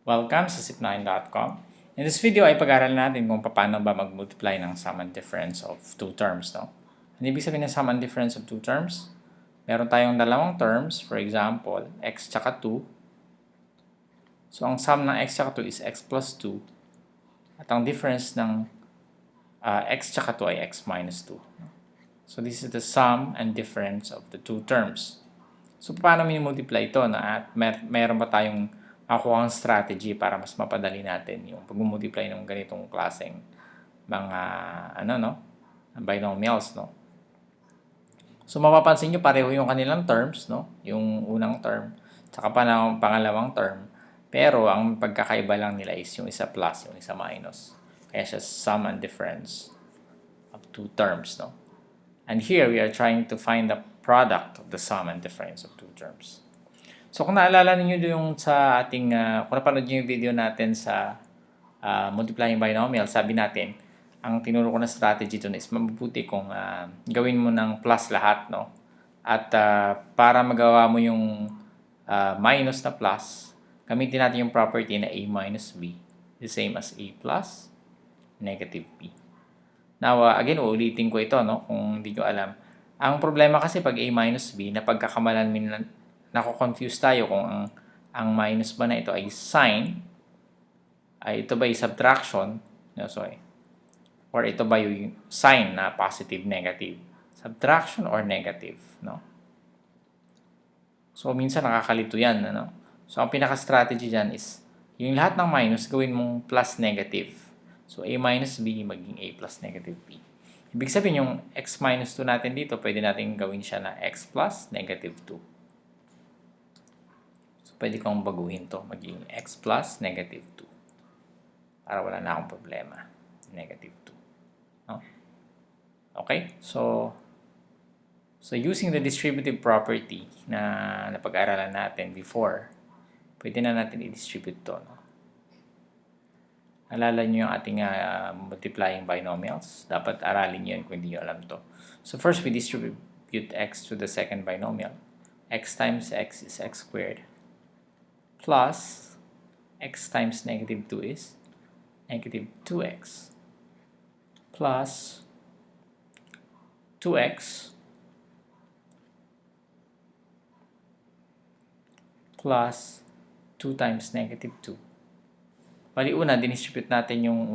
Welcome sa zip9.com. In this video ay pag-aaralan natin kung paano ba mag-multiply ng sum and difference of two terms. No? Ano ibig sabihin ng sum and difference of two terms? Meron tayong dalawang terms, for example, x tsaka 2. So, ang sum ng x tsaka 2 is x plus 2. At ang difference ng x tsaka 2 ay x minus 2. So, this is the sum and difference of the two terms. So, paano multiply ito? At meron ba tayong makuha ang strategy para mas mapadali natin yung pag-multiply ng ganitong klaseng mga binomials, no? So, mapapansin nyo pareho yung kanilang terms, no? Yung unang term, tsaka pa ng pangalawang term. Pero, ang pagkakaiba lang nila is yung isa plus, yung isa minus. Kaya siya sum and difference of two terms, no? And here, we are trying to find the product of the sum and difference of two terms. So, kung naalala ninyo yung sa ating, kung napanood nyo yung video natin sa multiplying binomial, sabi natin, ang tinuro ko na strategy dun is mabuti kung gawin mo ng plus lahat, no? At para magawa mo yung minus na plus, gamitin natin yung property na a minus b is the same as a plus negative b. Now, again, uulitin ko ito, no? Kung hindi nyo alam. Ang problema kasi pag a minus b, napagkakamalan nako-confuse tayo kung ang minus ba na ito ay sign, ay ito ba ay subtraction, no, sorry, or ito ba yung sign na positive, negative, subtraction or negative, no? So, minsan nakakalito yan, ano? So, ang pinaka-strategy dyan is, yung lahat ng minus, gawin mong plus negative. So, a minus b maging a plus negative b. Ibig sabihin, yung x minus 2 natin dito, pwede natin gawin siya na x plus negative 2. So, pwede kong baguhin to maging x plus negative 2. Para wala na akong problema. Negative 2. No? Okay? So using the distributive property na napag-aralan natin before, pwede na natin i-distribute to. No? Alala nyo yung ating multiplying binomials. Dapat aralin nyo yun kung hindi nyo alam to. So first, we distribute x to the second binomial. X times x is x squared. Plus, x times negative 2 is negative 2x. Plus 2x plus 2 times negative 2. Bali, una, dinistribute natin yung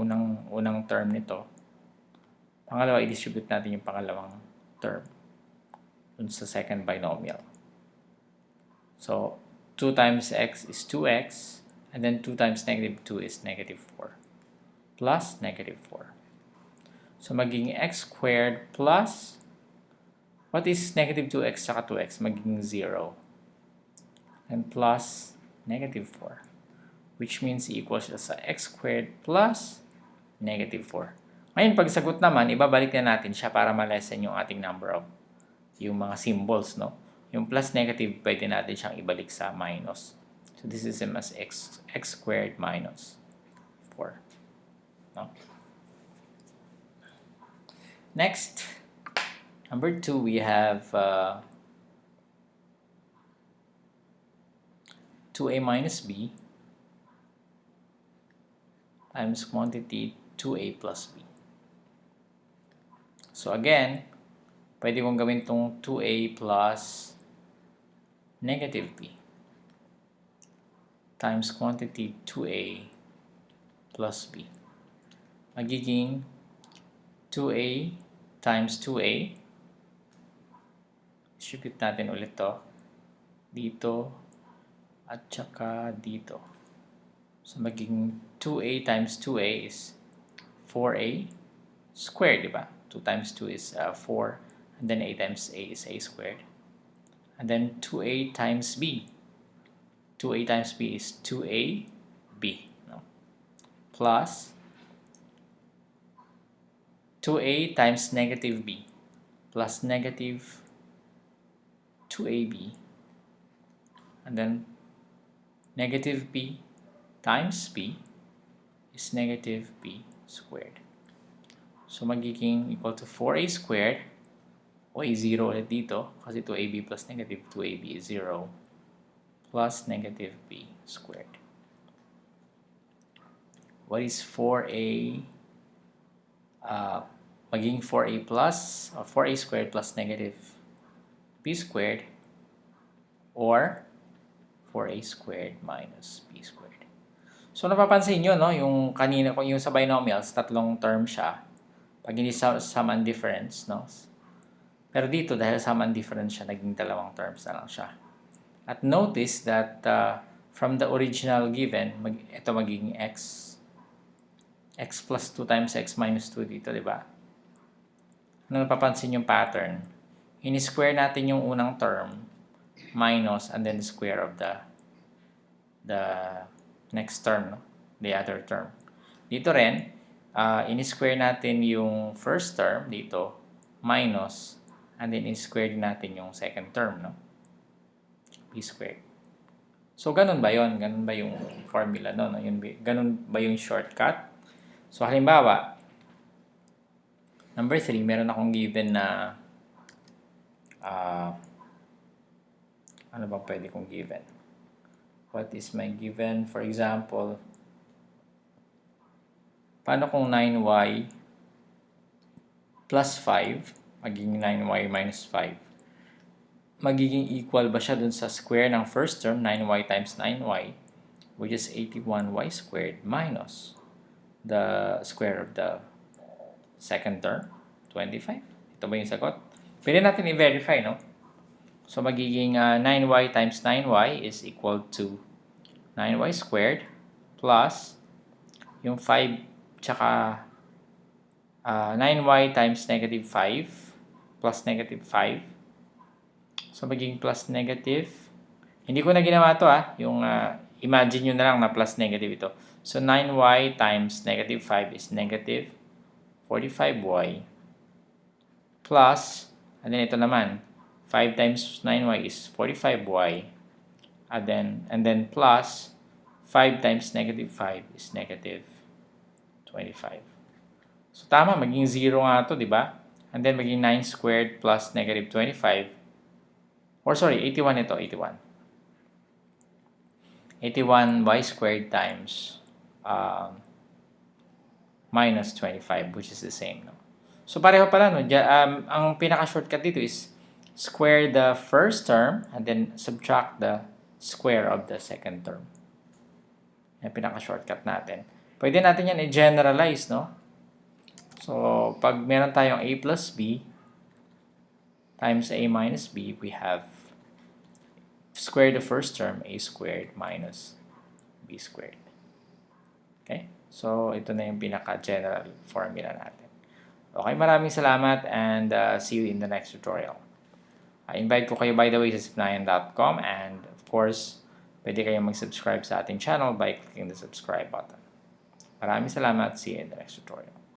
unang term nito. Pangalawa, i-distribute natin yung pangalawang term dun sa second binomial. So, 2 times x is 2x, and then 2 times negative 2 is negative 4, plus negative 4. So, magiging x squared plus, what is negative 2x saka 2x? Magiging 0. And plus negative 4. Which means equals sa x squared plus negative 4. Ngayon, pag sagot naman, ibabalik na natin siya para ma-lessen yung ating number of yung mga symbols, no? Yung plus negative, pwede natin siyang ibalik sa minus. So, this is same as x squared minus 4. No? Next, number 2, we have 2a minus b times quantity 2a plus b. So again, pwede kong gawin itong 2a plus negative b times quantity 2a plus b. Magiging 2a times 2a. Distribute natin ulit to dito at saka dito. So, magiging 2a times 2a is 4a squared, di ba? 2 times 2 is 4, and then a times a is a squared. And then 2a times b. 2a times b is 2ab, no? Plus 2a times negative b plus negative 2ab. And then negative b times b is negative b squared. So, magiging equal to 4a squared, o a0 ulit dito, kasi 2ab plus negative 2ab is 0, plus negative b squared. what is 4a, magiging 4a plus, or 4a squared plus negative b squared, or 4a squared minus b squared. So, napapansin nyo, no? Yung kanina, kung yung sa binomials, tatlong term siya. Pag hindi sum and difference, no? Pero dito, dahil sum and difference siya, naging dalawang terms na lang siya. At notice that from the original given, ito magiging x plus 2 times x minus 2 dito, di ba? Ano napapansin yung pattern? Ini-square natin yung unang term, minus, and then square of the next term, no? The other term. Dito rin, ini-square natin yung first term dito, minus, and then in-square natin yung second term, no? B squared. So, ganun ba yon? Ganun ba yung formula, no? Ganun ba yung shortcut? So, halimbawa, number 3, meron akong given na ano ba pwede kong given? What is my given? For example, paano kung 9y plus 5, magiging 9y minus 5, magiging equal ba siya dun sa square ng first term, 9y times 9y, which is 81y squared minus the square of the second term, 25? Ito ba yung sagot? Pwede natin i-verify, no? So, magiging 9y times 9y is equal to 9y squared plus yung 5 tsaka 9y times negative 5 plus negative 5. So, magiging plus negative. Hindi ko na ginawa to yung imagine nyo na lang na plus negative ito. So, 9y times negative 5 is negative 45y plus, and then ito naman, 5 times 9y is 45y, and then plus 5 times negative 5 is negative 25. So, tama, maging 0 nga ito, di ba? And then, maging 9 squared plus negative 25, or sorry, 81 ito, 81. 81y squared times minus 25, which is the same, no? So, pareho pala, no? Ang pinaka-shortcut dito is square the first term and then subtract the square of the second term. Yung pinaka-shortcut natin. Pwede natin yan i-generalize, no? So, pag meron tayong a plus b times a minus b, we have square the first term, a squared minus b squared. Okay? So, ito na yung pinaka-general formula natin. Okay, maraming salamat and see you in the next tutorial. I invite ko kayo, by the way, sa sipnayan.com, and of course, pwede kayong mag-subscribe sa ating channel by clicking the subscribe button. Maraming salamat. See you in the next tutorial.